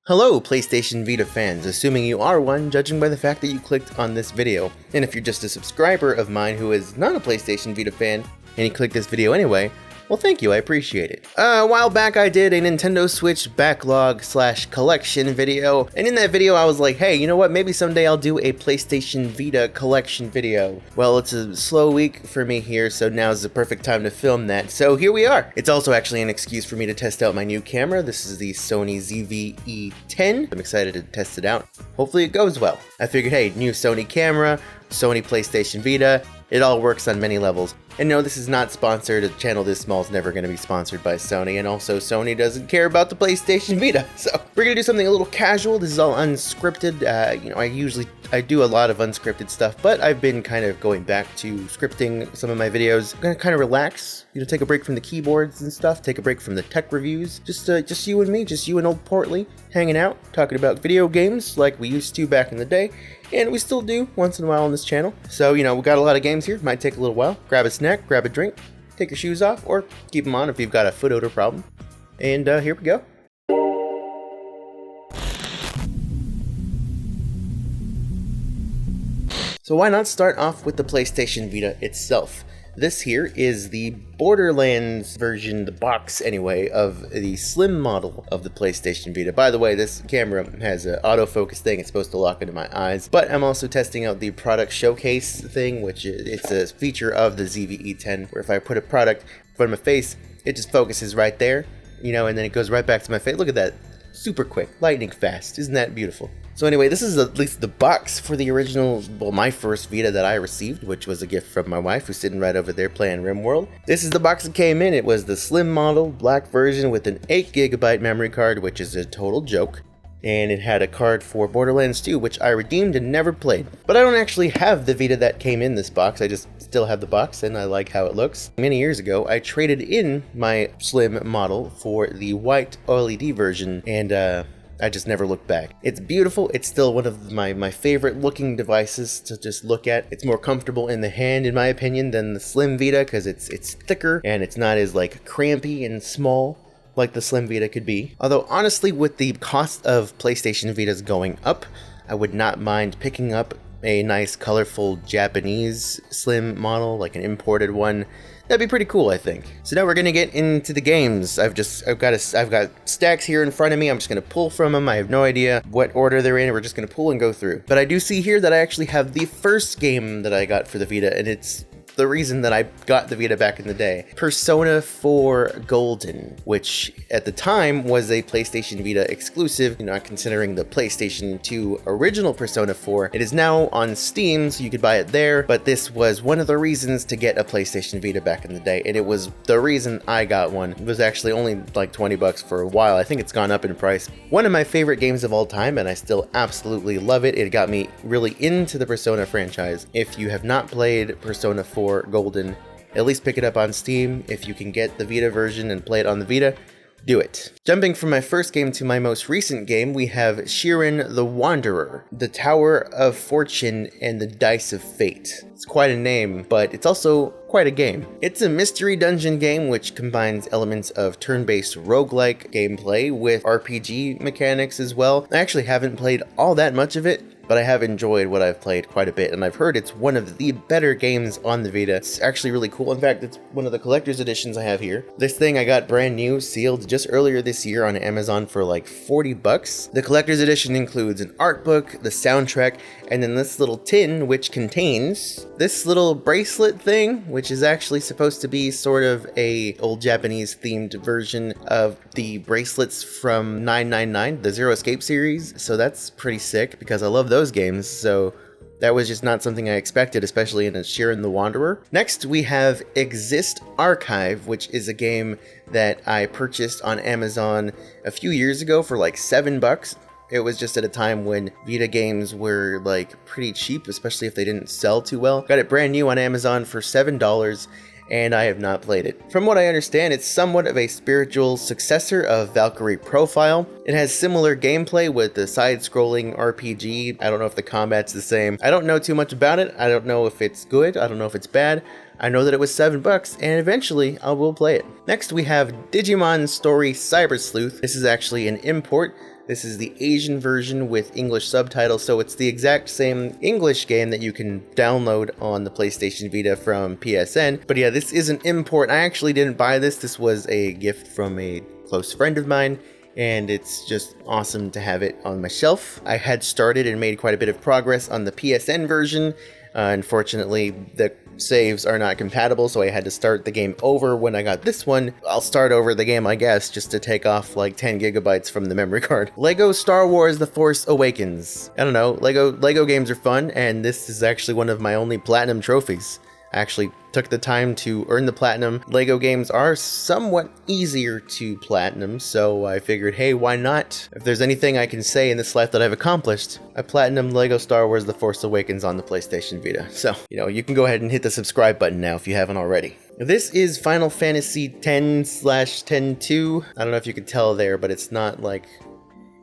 Hello, PlayStation Vita fans, assuming you are one, judging by the fact that you clicked on this video. And if you're just a subscriber of mine who is not a PlayStation Vita fan, and you clicked this video anyway, well thank you, I appreciate it. A while back I did a Nintendo Switch backlog/collection video, and in that video I was like, hey, you know what, maybe someday I'll do a PlayStation Vita collection video. Well, it's a slow week for me here, so now's the perfect time to film that, so here we are. It's also actually an excuse for me to test out my new camera. This is the Sony ZV-E10. I'm excited to test it out. Hopefully it goes well. I figured, hey, new Sony camera, Sony PlayStation Vita, it all works on many levels. And no, this is not sponsored. A channel this small is never going to be sponsored by Sony, and also Sony doesn't care about the PlayStation Vita. So we're going to do something a little casual. This is all unscripted. I do a lot of unscripted stuff, but I've been kind of going back to scripting some of my videos. I'm going to kind of relax, take a break from the keyboards and stuff, take a break from the tech reviews. Just you and me, just you and old Portly, hanging out, talking about video games like we used to back in the day. And we still do once in a while on this channel. So, we got a lot of games here. Might take a little while. Grab a snack, grab a drink, take your shoes off, or keep them on if you've got a foot odor problem. And here we go. So why not start off with the PlayStation Vita itself? This here is the Borderlands version, the box anyway, of the slim model of the PlayStation Vita. By the way, this camera has an autofocus thing. It's supposed to lock into my eyes. But I'm also testing out the product showcase thing, which it's a feature of the ZV-E10, where if I put a product in front of my face, it just focuses right there, and then it goes right back to my face. Look at that. Super quick, lightning fast. Isn't that beautiful? So anyway, this is at least the box for the original, well, my first Vita that I received, which was a gift from my wife, who's sitting right over there playing RimWorld. This is the box that came in. It was the slim model, black version with an 8GB memory card, which is a total joke. And it had a card for Borderlands 2, which I redeemed and never played. But I don't actually have the Vita that came in this box. I just still have the box, and I like how it looks. Many years ago, I traded in my slim model for the white OLED version, and I just never looked back. It's beautiful. It's still one of my favorite looking devices to just look at. It's more comfortable in the hand, in my opinion, than the Slim Vita, because it's thicker and it's not as crampy and small like the Slim Vita could be. Although honestly, with the cost of PlayStation Vitas going up, I would not mind picking up a nice colorful Japanese slim model, like an imported one. That'd be pretty cool, I think. So now we're gonna get into the games. I've got stacks here in front of me. I'm just gonna pull from them. I have no idea what order they're in. We're just gonna pull and go through. But I do see here that I actually have the first game that I got for the Vita, and it's the reason that I got the Vita back in the day. Persona 4 Golden, which at the time was a PlayStation Vita exclusive, considering the PlayStation 2 original Persona 4. It is now on Steam, so you could buy it there, but this was one of the reasons to get a PlayStation Vita back in the day, and it was the reason I got one. It was actually only like 20 bucks for a while. I think it's gone up in price. One of my favorite games of all time, and I still absolutely love it. It got me really into the Persona franchise. If you have not played Persona 4 Golden, at least pick it up on Steam. If you can get the Vita version and play it on the Vita, do it. Jumping from my first game to my most recent game, we have Shiren the Wanderer, the Tower of Fortune and the Dice of Fate. It's quite a name, but it's also quite a game. It's a mystery dungeon game which combines elements of turn-based roguelike gameplay with RPG mechanics as well. I actually haven't played all that much of it, but I have enjoyed what I've played quite a bit, and I've heard it's one of the better games on the Vita. It's actually really cool. In fact, it's one of the collector's editions I have here. This thing I got brand new, sealed just earlier this year on Amazon for like 40 bucks. The collector's edition includes an art book, the soundtrack, and then this little tin which contains this little bracelet thing, which is actually supposed to be sort of a old Japanese themed version of the bracelets from 999, the Zero Escape series. So that's pretty sick because I love those games. So that was just not something I expected, especially in a Shiren the Wanderer. Next, we have Exist Archive, which is a game that I purchased on Amazon a few years ago for like 7 bucks. It was just at a time when Vita games were pretty cheap, especially if they didn't sell too well. Got it brand new on Amazon for $7, and I have not played it. From what I understand, it's somewhat of a spiritual successor of Valkyrie Profile. It has similar gameplay with the side-scrolling RPG. I don't know if the combat's the same. I don't know too much about it. I don't know if it's good. I don't know if it's bad. I know that it was $7, and eventually I will play it. Next, we have Digimon Story Cyber Sleuth. This is actually an import This is the Asian version with English subtitles, so it's the exact same English game that you can download on the PlayStation Vita from PSN. But yeah, this is an import. I actually didn't buy this. This was a gift from a close friend of mine, and it's just awesome to have it on my shelf. I had started and made quite a bit of progress on the PSN version. Unfortunately, the saves are not compatible, so I had to start the game over when I got this one. I'll start over the game, I guess, just to take off like 10 gigabytes from the memory card. Lego Star Wars The Force Awakens. I don't know, Lego games are fun, and this is actually one of my only platinum trophies. I actually took the time to earn the platinum. Lego games are somewhat easier to platinum, so I figured, hey, why not? If there's anything I can say in this life that I've accomplished, I platinum Lego Star Wars The Force Awakens on the PlayStation Vita. So, you can go ahead and hit the subscribe button now if you haven't already. This is Final Fantasy X/10-2. I don't know if you could tell there, but it's not like...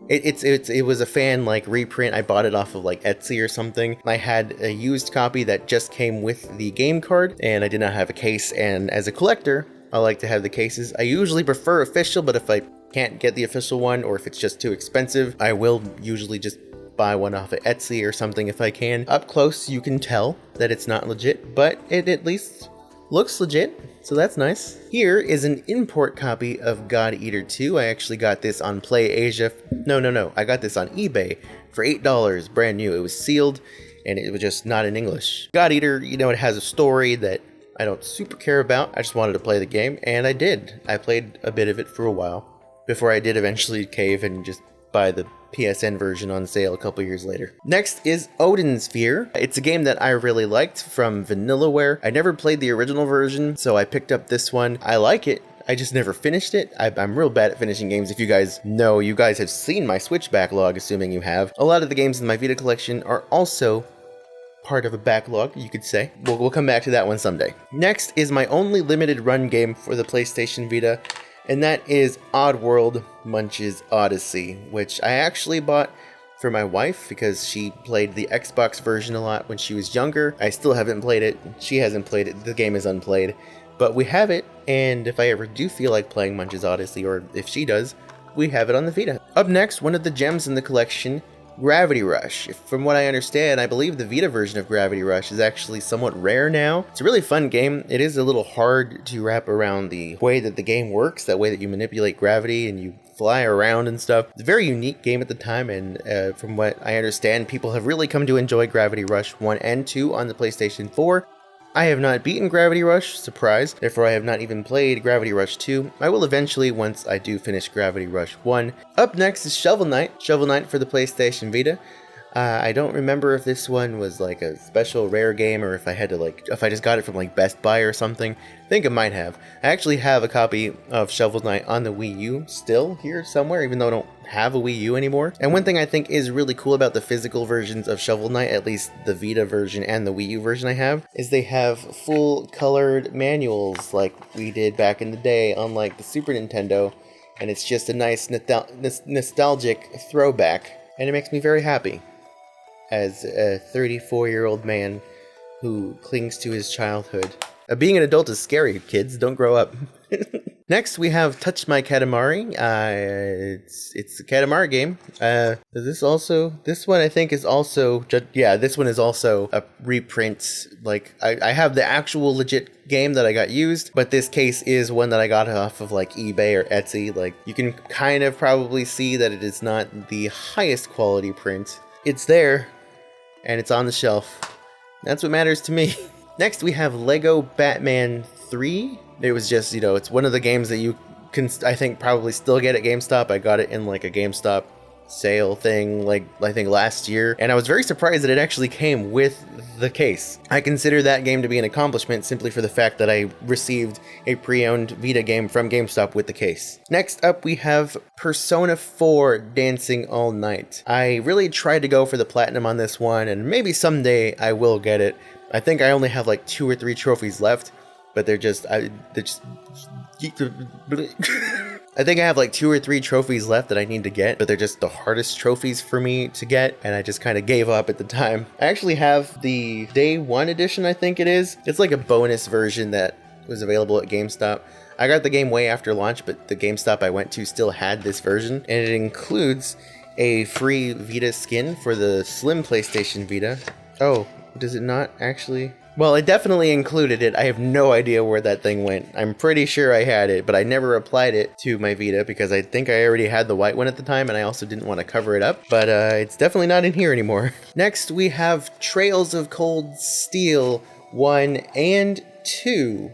It was a fan reprint. I bought it off of Etsy or something. I had a used copy that just came with the game card, and I did not have a case. And as a collector, I like to have the cases. I usually prefer official, but if I can't get the official one, or if it's just too expensive, I will usually just buy one off of Etsy or something if I can. Up close, you can tell that it's not legit, but it at least looks legit, so that's nice. Here is an import copy of God Eater 2. I actually got this on PlayAsia. No. I got this on eBay for $8, brand new. It was sealed, and it was just not in English. God Eater, it has a story that I don't super care about. I just wanted to play the game, and I did. I played a bit of it for a while before I did eventually cave and just buy the PSN version on sale a couple years later. Next is Odin Sphere. It's a game that I really liked from Vanillaware. I never played the original version, so I picked up this one. I like it. I just never finished it. I'm real bad at finishing games. If you guys know, you guys have seen my Switch backlog, assuming you have. A lot of the games in my Vita collection are also part of a backlog, you could say. We'll come back to that one someday. Next is my only limited run game for the PlayStation Vita, and that is Oddworld Munch's Odyssey, which I actually bought for my wife because she played the Xbox version a lot when she was younger. I still haven't played it. She hasn't played it. The game is unplayed. But we have it, and if I ever do feel like playing Munch's Odyssey, or if she does, we have it on the Vita. Up next, one of the gems in the collection, Gravity Rush. From what I understand, I believe the Vita version of Gravity Rush is actually somewhat rare now. It's a really fun game. It is a little hard to wrap around the way that the game works, that way that you manipulate gravity and you fly around and stuff. It's a very unique game at the time, and from what I understand, people have really come to enjoy Gravity Rush 1 and 2 on the PlayStation 4. I have not beaten Gravity Rush, surprise, therefore I have not even played Gravity Rush 2. I will eventually once I do finish Gravity Rush 1. Up next is Shovel Knight. Shovel Knight for the PlayStation Vita. I don't remember if this one was like a special rare game or if I had to if I just got it from Best Buy or something. I think I might have. I actually have a copy of Shovel Knight on the Wii U still here somewhere, even though I don't have a Wii U anymore. And one thing I think is really cool about the physical versions of Shovel Knight, at least the Vita version and the Wii U version I have, is they have full colored manuals like we did back in the day on the Super Nintendo, and it's just a nice nostalgic throwback, and it makes me very happy as a 34-year-old man who clings to his childhood. Being an adult is scary, kids. Don't grow up. Next, we have Touch My Katamari. It's a Katamari game. This one I think is also, this one is also a reprint. I have the actual legit game that I got used, but this case is one that I got off of eBay or Etsy. You can kind of probably see that it is not the highest quality print. It's there, and it's on the shelf. That's what matters to me. Next, we have Lego Batman 3. It was just, it's one of the games that you can, I think, probably still get at GameStop. I got it in a GameStop sale thing, I think last year. And I was very surprised that it actually came with the case. I consider that game to be an accomplishment simply for the fact that I received a pre-owned Vita game from GameStop with the case. Next up, we have Persona 4 Dancing All Night. I really tried to go for the platinum on this one, and maybe someday I will get it. I think I only have 2 or 3 trophies left, but I think I have 2 or 3 trophies left that I need to get, but they're just the hardest trophies for me to get, and I just kind of gave up at the time. I actually have the Day 1 edition, I think it is. It's a bonus version that was available at GameStop. I got the game way after launch, but the GameStop I went to still had this version, and it includes a free Vita skin for the slim PlayStation Vita. Oh, does it not actually? Well, it definitely included it. I have no idea where that thing went. I'm pretty sure I had it, but I never applied it to my Vita because I think I already had the white one at the time, and I also didn't want to cover it up. But it's definitely not in here anymore. Next, we have Trails of Cold Steel 1 and 2.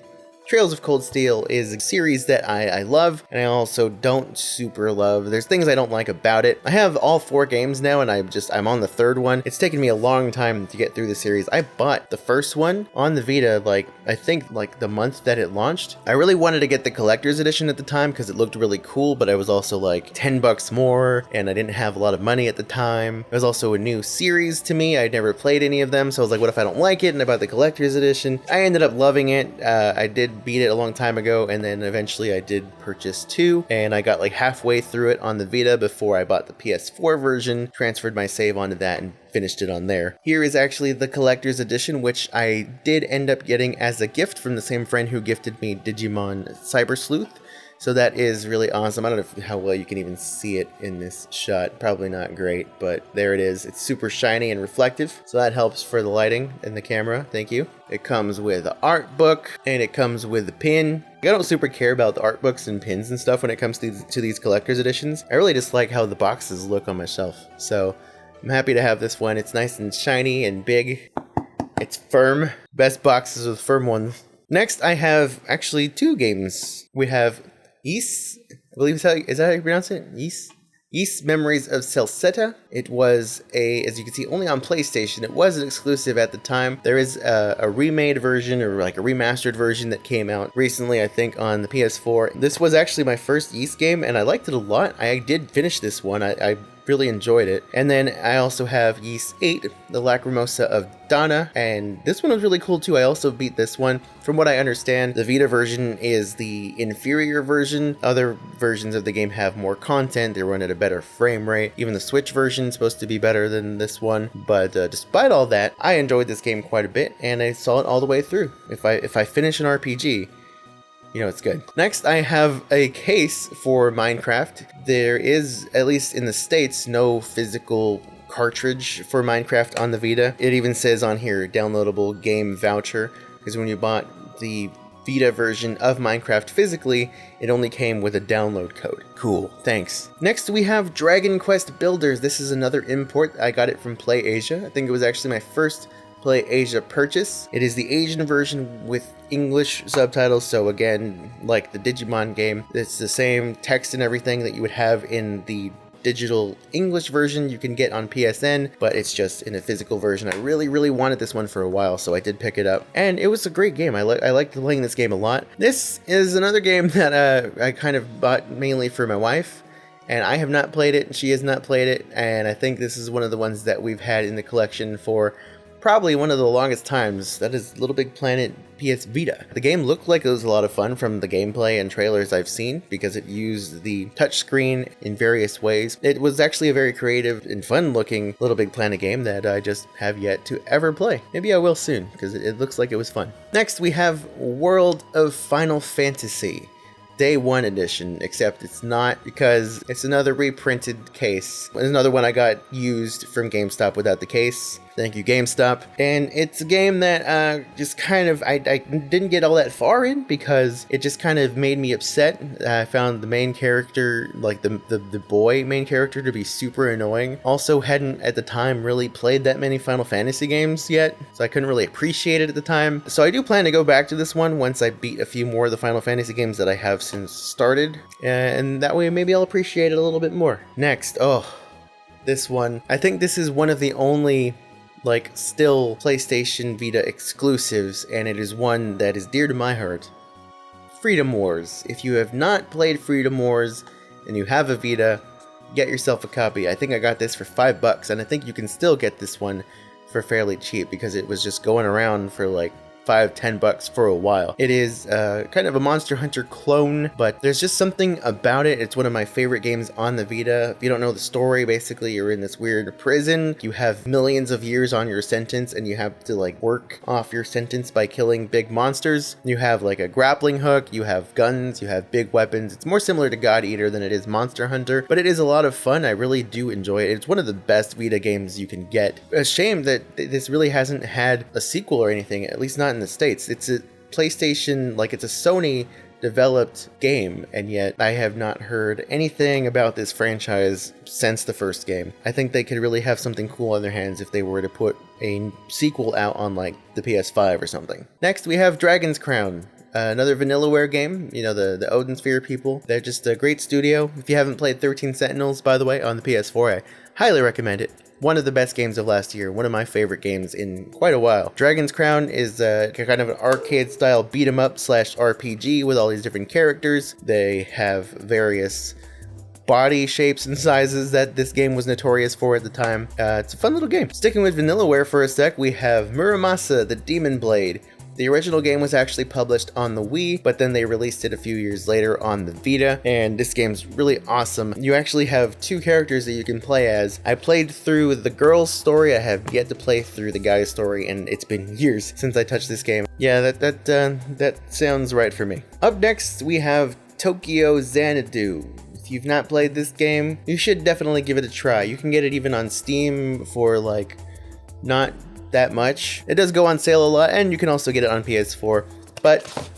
Trails of Cold Steel is a series that I love, and I also don't super love. There's things I don't like about it. I have all 4 games now, and I'm on the 3rd one. It's taken me a long time to get through the series. I bought the first one on the Vita, I think the month that it launched. I really wanted to get the collector's edition at the time because it looked really cool, but I was also like $10 more, and I didn't have a lot of money at the time. It was also a new series to me. I'd never played any of them, so I was like, what if I don't like it? And I bought the collector's edition. I ended up loving it. I did beat it a long time ago, and then eventually I did purchase 2, and I got like halfway through it on the Vita before I bought the PS4 version, transferred my save onto that, and finished it on there. Here is actually the collector's edition, which I did end up getting as a gift from the same friend who gifted me Digimon Cyber Sleuth. So that is really awesome. I don't know how well you can even see it in this shot. Probably not great, but there it is. It's super shiny and reflective, so that helps for the lighting and the camera. Thank you. It comes with an art book, and it comes with a pin. I don't super care about the art books and pins and stuff when it comes to these collector's editions. I really just like how the boxes look on my shelf. So I'm happy to have this one. It's nice and shiny and big. It's firm. Best boxes with firm ones. Next, I have actually 2 games. We have Ys, I believe is that how you pronounce it? Ys Memories of Celceta. It was as you can see, only on PlayStation. It was an exclusive at the time. There is a remade version, or like a remastered version, that came out recently, I think, on the PS4. This was actually my first Ys game, and I liked it a lot. I did finish this one. I really enjoyed it. And then I also have Ys 8, the Lacrimosa of Dana, and this one was really cool too. I also beat this one. From what I understand, the Vita version is the inferior version. Other versions of the game have more content. They run at a better frame rate. Even the Switch version is supposed to be better than this one. But despite all that, I enjoyed this game quite a bit, and I saw it all the way through. If I finish an RPG, you know it's good. Next, I have a case for Minecraft. There is, at least in the States, no physical cartridge for Minecraft on the Vita. It even says on here, downloadable game voucher, because when you bought the Vita version of Minecraft physically, it only came with a download code. Cool, thanks. Next, we have Dragon Quest Builders. This is another import. I got it from Play Asia. I think it was actually my first Play Asia purchase. It is the Asian version with English subtitles, so again, like the Digimon game, it's the same text and everything that you would have in the digital English version you can get on PSN, but it's just in a physical version. I really wanted this one for a while, so I did pick it up, and it was a great game. I liked playing this game a lot. This is another game that I kind of bought mainly for my wife, and I have not played it, and she has not played it, and I think this is one of the ones that we've had in the collection for probably one of the longest times. That is Little Big Planet PS Vita. The game looked like it was a lot of fun from the gameplay and trailers I've seen, because it used the touchscreen in various ways. It was actually a very creative and fun looking Little Big Planet game that I just have yet to ever play. Maybe I will soon, because it looks like it was fun. Next, we have World of Final Fantasy Day 1 edition, except it's not, because it's another reprinted case. It's another one I got used from GameStop without the case. Thank you, GameStop. And it's a game that just kind of, I didn't get all that far in, because it just kind of made me upset. I found the main character, like the boy main character, to be super annoying. Also hadn't at the time really played that many Final Fantasy games yet, so I couldn't really appreciate it at the time. So I do plan to go back to this one once I beat a few more of the Final Fantasy games that I have since started, and that way maybe I'll appreciate it a little bit more. Next, this one. I think this is one of the only still PlayStation Vita exclusives, and it is one that is dear to my heart. Freedom Wars. If you have not played Freedom Wars and you have a Vita, get yourself a copy. I think I got this for $5, and I think you can still get this one for fairly cheap, because it was just going around for like $5-10 for a while. It is kind of a Monster Hunter clone, but there's just something about it. It's one of my favorite games on the Vita. If you don't know the story, basically you're in this weird prison. You have millions of years on your sentence, and you have to like work off your sentence by killing big monsters. You have like a grappling hook, you have guns, you have big weapons. It's more similar to God Eater than it is Monster Hunter, but it is a lot of fun. I really do enjoy it. It's one of the best Vita games you can get. A shame that this really hasn't had a sequel or anything, at least not in the States. It's a PlayStation, like it's a Sony developed game, and yet I have not heard anything about this franchise since the first game. I think they could really have something cool on their hands if they were to put a sequel out on like the PS5 or something. Next we have Dragon's Crown. Another Vanillaware game, you know, the Odin Sphere people. They're just a great studio. If you haven't played 13 Sentinels, by the way, on the PS4, I highly recommend it. One of the best games of last year, one of my favorite games in quite a while. Dragon's Crown is kind of an arcade style beat 'em up / RPG with all these different characters. They have various body shapes and sizes that this game was notorious for at the time. It's a fun little game. Sticking with Vanillaware for a sec, we have Muramasa, the Demon Blade. The original game was actually published on the Wii, but then they released it a few years later on the Vita, and this game's really awesome. You actually have two characters that you can play as. I played through the girl's story. I have yet to play through the guy's story, and it's been years since I touched this game. Yeah, that sounds right for me. Up next, we have Tokyo Xanadu. If you've not played this game, you should definitely give it a try. You can get it even on Steam for like not that much. It does go on sale a lot, and you can also get it on PS4, but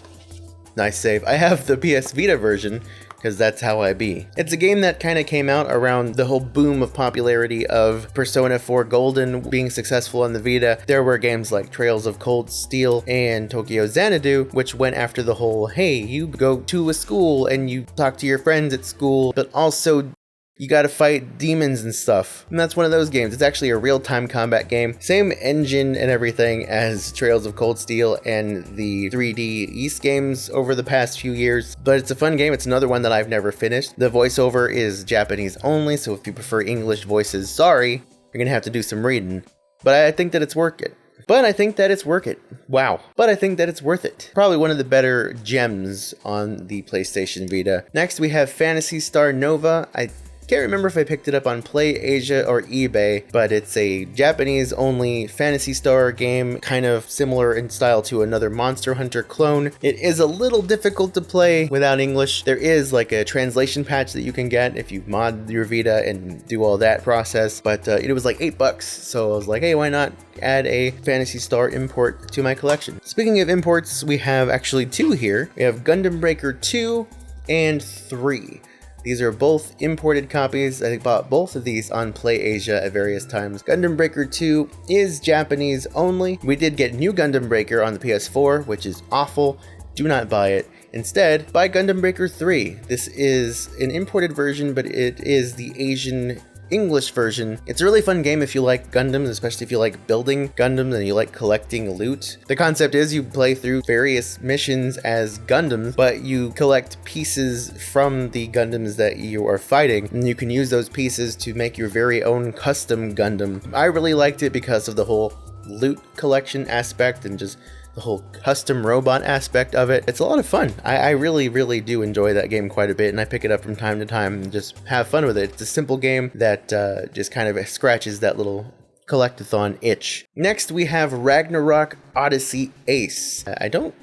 nice save. I have the PS Vita version because that's how I be. It's a game that kind of came out around the whole boom of popularity of Persona 4 Golden being successful on the Vita. There were games like Trails of Cold Steel and Tokyo Xanadu, which went after the whole, hey, you go to a school and you talk to your friends at school, but also you gotta fight demons and stuff. And that's one of those games. It's actually a real-time combat game. Same engine and everything as Trails of Cold Steel and the 3D East games over the past few years. But it's a fun game. It's another one that I've never finished. The voiceover is Japanese only, so if you prefer English voices, sorry, you're gonna have to do some reading. But I think that it's worth it. Wow. But I think that it's worth it. Probably one of the better gems on the PlayStation Vita. Next, we have Phantasy Star Nova. I can't remember if I picked it up on Play Asia or eBay, but it's a Japanese only Phantasy Star game, kind of similar in style to another Monster Hunter clone. It is a little difficult to play without English. There is like a translation patch that you can get if you mod your Vita and do all that process, but it was like $8, so I was like, hey, why not add a Phantasy Star import to my collection? Speaking of imports, we have actually two here. We have Gundam Breaker 2 and 3. These are both imported copies. I bought both of these on Play Asia at various times. Gundam Breaker 2 is Japanese only. We did get New Gundam Breaker on the PS4, which is awful. Do not buy it. Instead, buy Gundam Breaker 3. This is an imported version, but it is the Asian English version. It's a really fun game if you like Gundams, especially if you like building Gundams and you like collecting loot. The concept is you play through various missions as Gundams, but you collect pieces from the Gundams that you are fighting, and you can use those pieces to make your very own custom Gundam. I really liked it because of the whole loot collection aspect and just the whole custom robot aspect of it. It's a lot of fun. I really, really do enjoy that game quite a bit, and I pick it up from time to time and just have fun with it. It's a simple game that just kind of scratches that little collectathon itch. Next, we have Ragnarok Odyssey Ace. I don't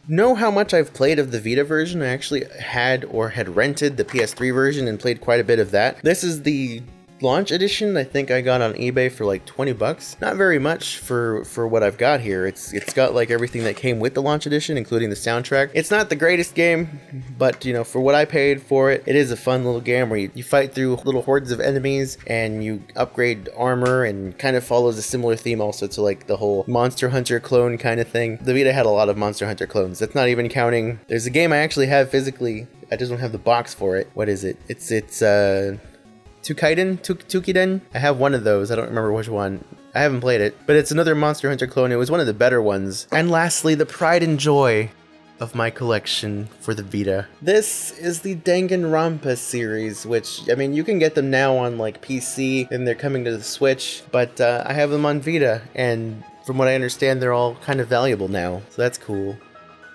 know how much I've played of the Vita version. I actually had rented the PS3 version and played quite a bit of that. This is the launch edition. I think I got on eBay for like $20. Not very much for what I've got here. It's got like everything that came with the launch edition, including the soundtrack. It's not the greatest game, but you know, for what I paid for it, it is a fun little game where you fight through little hordes of enemies and you upgrade armor, and kind of follows a similar theme also to like the whole Monster Hunter clone kind of thing. The Vita had a lot of Monster Hunter clones. That's not even counting. There's a game I actually have physically. I just don't have the box for it. What is it? It's Tukiden? I have one of those. I don't remember which one. I haven't played it, but it's another Monster Hunter clone. It was one of the better ones. And lastly, the pride and joy of my collection for the Vita. This is the Danganronpa series, which, I mean, you can get them now on like PC, and they're coming to the Switch, but I have them on Vita, and from what I understand, they're all kind of valuable now, so that's cool.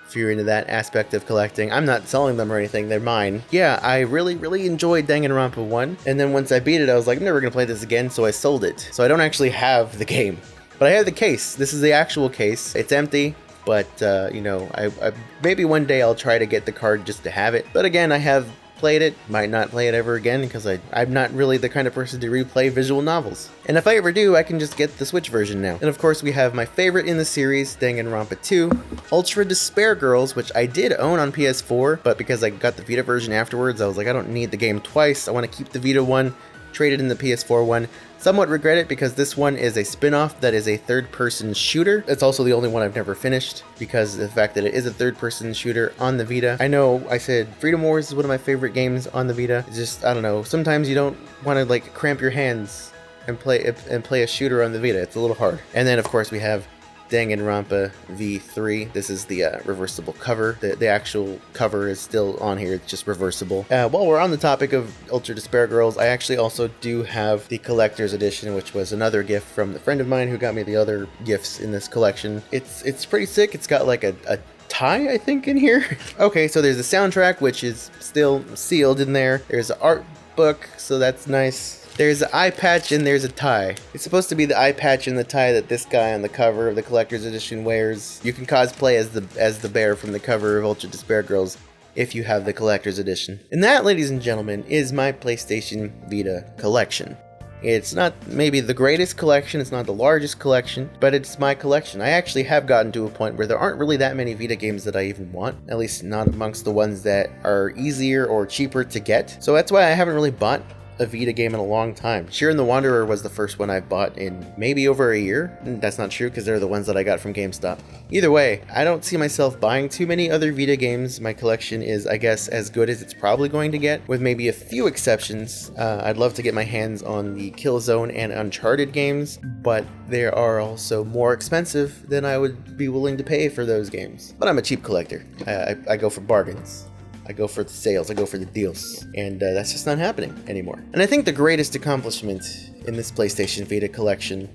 If you're into that aspect of collecting. I'm not selling them or anything, they're mine. Yeah, I really enjoyed Danganronpa 1, and then once I beat it, I was like, I'm never gonna play this again, so I sold it. So I don't actually have the game. But I have the case. This is the actual case. It's empty, but, you know, I maybe one day I'll try to get the card just to have it. But again, I have played it, might not play it ever again because I'm not really the kind of person to replay visual novels. And if I ever do, I can just get the Switch version now. And of course we have my favorite in the series, Danganronpa 2, Ultra Despair Girls, which I did own on PS4, but because I got the Vita version afterwards, I was like, I don't need the game twice, I want to keep the Vita one, traded in the PS4 one. Somewhat regret it because this one is a spin-off that is a third-person shooter. It's also the only one I've never finished because of the fact that it is a third-person shooter on the Vita. I know I said Freedom Wars is one of my favorite games on the Vita. It's just, I don't know, sometimes you don't want to like cramp your hands and play a shooter on the Vita. It's a little hard. And then of course we have Danganronpa V3. This is the reversible cover. The actual cover is still on here, it's just reversible. While we're on the topic of Ultra Despair Girls, I actually also do have the collector's edition, which was another gift from a friend of mine who got me the other gifts in this collection. It's pretty sick. It's got like a tie, I think, in here. Okay, so there's the soundtrack, which is still sealed in there. There's an art book, so that's nice. There's an eye patch and there's a tie. It's supposed to be the eye patch and the tie that this guy on the cover of the collector's edition wears. You can cosplay as the bear from the cover of Ultra Despair Girls if you have the collector's edition. And that, ladies and gentlemen, is my PlayStation Vita collection. It's not maybe the greatest collection, it's not the largest collection, but it's my collection. I actually have gotten to a point where there aren't really that many Vita games that I even want, at least not amongst the ones that are easier or cheaper to get. So that's why I haven't really bought a Vita game in a long time. Shiren the Wanderer was the first one I bought in maybe over a year. That's not true because they're the ones that I got from GameStop. Either way, I don't see myself buying too many other Vita games. My collection is, I guess, as good as it's probably going to get, with maybe a few exceptions. I'd love to get my hands on the Killzone and Uncharted games, but they are also more expensive than I would be willing to pay for those games. But I'm a cheap collector. I go for bargains. I go for the sales, I go for the deals, and that's just not happening anymore. And I think the greatest accomplishment in this PlayStation Vita collection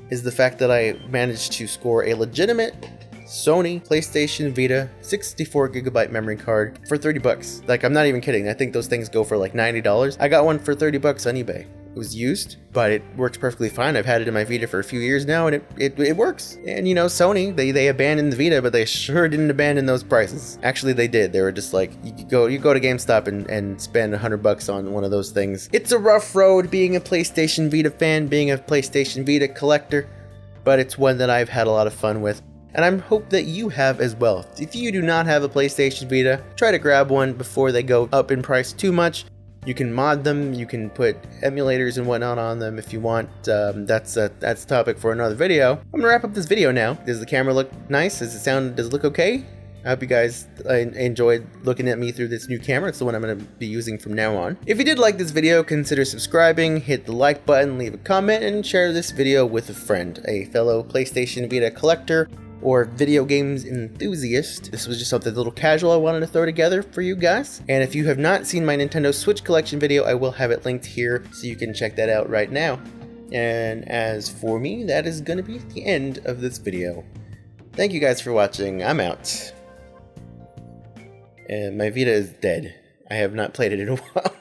is the fact that I managed to score a legitimate Sony PlayStation Vita 64GB memory card for 30 bucks. Like, I'm not even kidding, I think those things go for like $90. I got one for 30 bucks on eBay. It was used, but it works perfectly fine. I've had it in my Vita for a few years now, and it works. And you know, Sony, they abandoned the Vita, but they sure didn't abandon those prices. Actually, they did. They were just like, you go to GameStop and spend $100 on one of those things. It's a rough road being a PlayStation Vita fan, being a PlayStation Vita collector, but it's one that I've had a lot of fun with. And I hope that you have as well. If you do not have a PlayStation Vita, try to grab one before they go up in price too much. You can mod them, you can put emulators and whatnot on them if you want. That's a topic for another video. I'm gonna wrap up this video now. Does the camera look nice? Does it look okay? I hope you guys enjoyed looking at me through this new camera. It's the one I'm going to be using from now on. If you did like this video, consider subscribing, hit the like button, leave a comment, and share this video with a friend, a fellow PlayStation Vita collector, or video games enthusiast. This was just something a little casual I wanted to throw together for you guys. And if you have not seen my Nintendo Switch collection video, I will have it linked here so you can check that out right now. And as for me, that is going to be the end of this video. Thank you guys for watching. I'm out. And my Vita is dead. I have not played it in a while.